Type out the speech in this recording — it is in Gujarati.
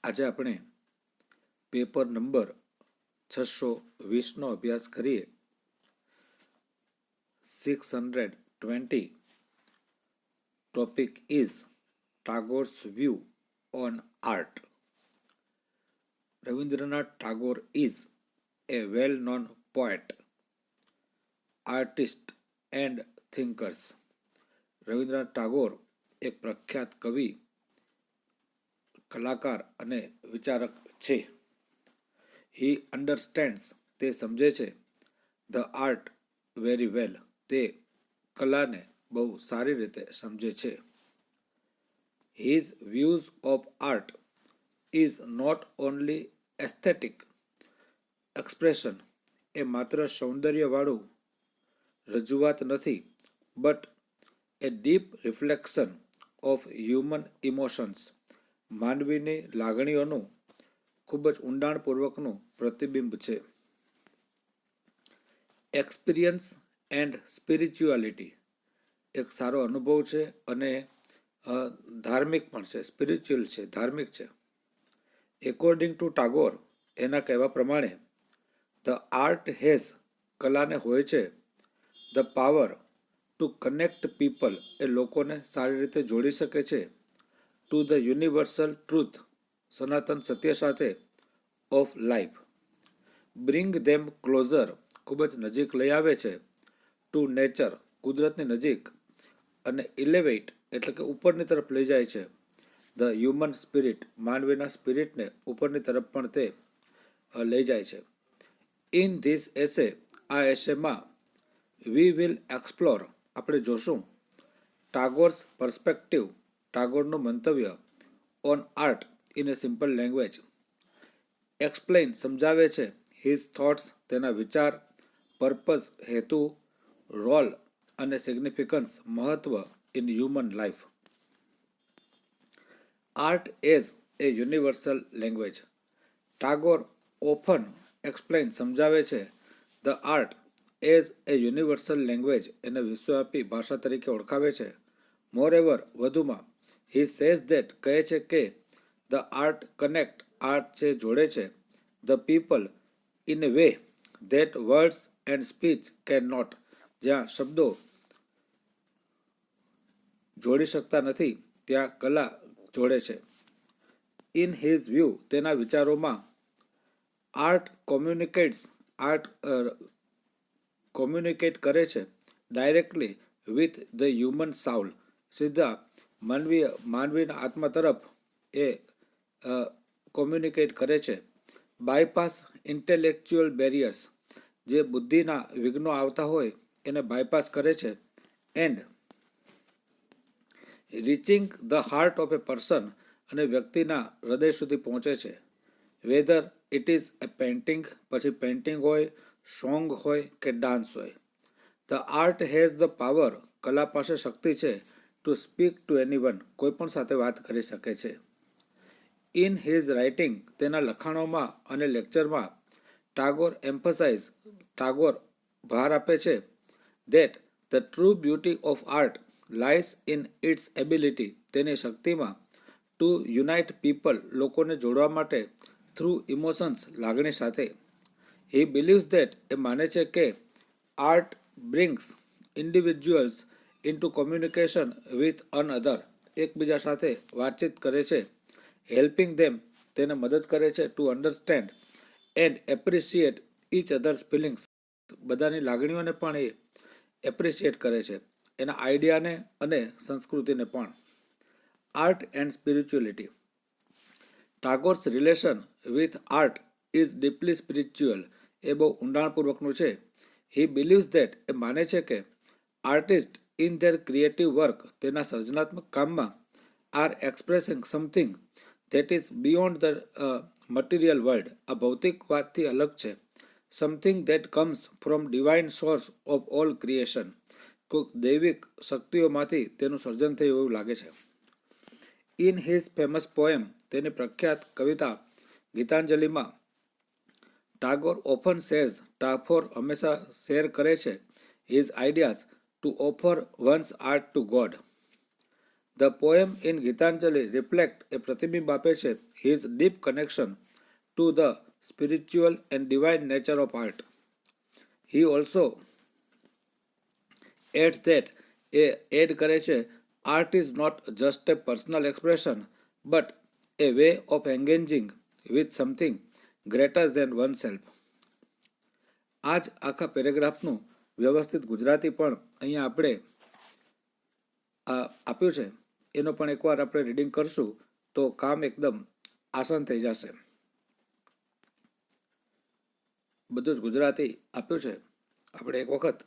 આજે આપણે પેપર નંબર 620નો અભ્યાસ કરીએ. 620 topic is Tagore's view on art. Rabindranath Tagore is a well-known poet, artist and thinkers. Rabindranath Tagore એક પ્રખ્યાત કવિ, કલાકાર અને વિચારક છે. હી અન્ડરસ્ટેન્ડ્સ, તે સમજે છે. ધ આર્ટ વેરી વેલ, તે કલાને બહુ સારી રીતે સમજે છે. His views of art is not only aesthetic expression, એ માત્ર સૌંદર્યવાળું રજૂઆત નથી, but a deep reflection of human emotions, માનવીની લાગણીઓનું ખૂબ જ ઊંડાણપૂર્વકનું પ્રતિબિંબ છે. એક્સપિરિયન્સ એન્ડ સ્પિરિચ્યુઆલિટી, એક સારો અનુભવ છે અને ધાર્મિક પણ છે. સ્પિરિચ્યુઅલ છે, ધાર્મિક છે. એકોર્ડિંગ ટુ ટાગોર, એના કહેવા પ્રમાણે, ધ આર્ટ હેઝ, કલાને હોય છે, the power to connect people, એ લોકોને સારી રીતે જોડી શકે છે, ટુ ધ યુનિવર્સલ ટ્રુથ, સનાતન સત્ય સાથે, of life, bring them closure, ખૂબ જ નજીક લઈ આવે છે, ટુ નેચર, કુદરતની નજીક, અને ઇલેવેટ, એટલે કે ઉપરની તરફ લઈ જાય છે, ધ હ્યુમન સ્પિરિટ, માનવીના સ્પિરિટને ઉપરની તરફ પણ તે લઈ જાય છે. ઇન ધીસ એસે, આ એસેમાં, વી વિલ એક્સપ્લોર, આપણે જોશું, ટાગોર્સ પર્સ્પેક્ટિવ, ટાગોરનું મંતવ્ય, on art in A simple language. Explain, સમજાવે છે, હિઝ થોટ્સ, તેના વિચાર, પર્પઝ, હેતુ, રોલ અને સિગ્નિફિકન્સ, મહત્વ, in human life. Art as a universal language. Tagore often explain, સમજાવે છે, the art as a universal language, એને વિશ્વવ્યાપી ભાષા તરીકે ઓળખાવે છે. મોરએવર, વધુમાં, હી સેઝ ધેટ, કહે છે કે, ધ આર્ટ કનેક્ટ, આર્ટ છે જોડે છે, the people in a way that words and speech can not, જ્યાં શબ્દો જોડી શકતા નથી ત્યાં કલા જોડે છે. ઇન હિઝ વ્યૂ, તેના વિચારોમાં, આર્ટ કોમ્યુનિકેટ્સ, આર્ટ કોમ્યુનિકેટ કરે છે, directly with the human soul, સીધા માનવીના આત્મા તરફ એ કોમ્યુનિકેટ કરે છે. બાયપાસ ઇન્ટેલેક્ચ્યુઅલ બેરિયર્સ, જે બુદ્ધિના વિઘ્નો આવતા હોય એને બાયપાસ કરે છે. And reaching the heart of A person, અને વ્યક્તિના હૃદય સુધી પહોંચે છે. Weather it is A painting, પછી પેઇન્ટિંગ હોય, સોંગ હોય કે ડાન્સ હોય. The art has the power, કલા પાસે શક્તિ છે, ટુ સ્પીક ટુ એનીવન, કોઈ પણ સાથે વાત કરી શકે છે. ઇન હિઝ રાઇટિંગ, તેના લખાણોમાં અને લેક્ચરમાં, ટાગોર એમ્ફસાઇઝ, ટાગોર ભાર આપે છે, that the true beauty of art lies in its ability, તેની શક્તિમાં, ટુ યુનાઇટ પીપલ, લોકોને જોડવા માટે, થ્રુ ઇમોશન્સ, લાગણી સાથે. હી બિલીવ્સ ધેટ, એ માને છે કે, art brings individuals into communication with another, એકબીજા સાથે વાતચીત કરે છે, હેલ્પિંગ ધેમ, તેને મદદ કરે છે, to understand and appreciate each others feelings, બધાની લાગણીઓને પણ એ એપ્રિશિએટ કરે છે, એના આઈડિયાને અને સંસ્કૃતિને પણ. Art and spirituality. Tagore's relation with art is deeply spiritual, એ બહુ ઊંડાણપૂર્વકનું છે. હી બિલીવ્સ ધેટ, એ માને છે કે, artist in their creative work, તેના સર્જનાત્મક કામમાં, are expressing something that is beyond the material world, આ ભૌતિક વાતથી અલગ છે, something that comes from divine source of all creation, કોઈક દૈવિક શક્તિઓમાંથી તેનું સર્જન થયું એવું લાગે છે. ઇન હિઝ ફેમસ પોએમ, તેની પ્રખ્યાત કવિતા ગીતાંજલિમાં, ટાગોર ઓફન શેર્સ, ટાગોર હંમેશા શેર કરે છે, his ideas to offer one's art to God. The poem in Gitanjali reflect એ પ્રતિબિંબ આપે છે his deep connection to the spiritual and divine nature of art. He also adds that એ એડ કરે છે art is not just a personal expression but a way of engaging with something greater than oneself. આ જ આખા પેરેગ્રાફનું વ્યવસ્થિત ગુજરાતી પણ અહીંયા આપણે આપ્યું છે. એનો પણ એકવાર આપણે રીડિંગ કરશું તો કામ એકદમ આસાન થઈ જશે. બધું જ ગુજરાતી આપ્યું છે, આપણે એક વખત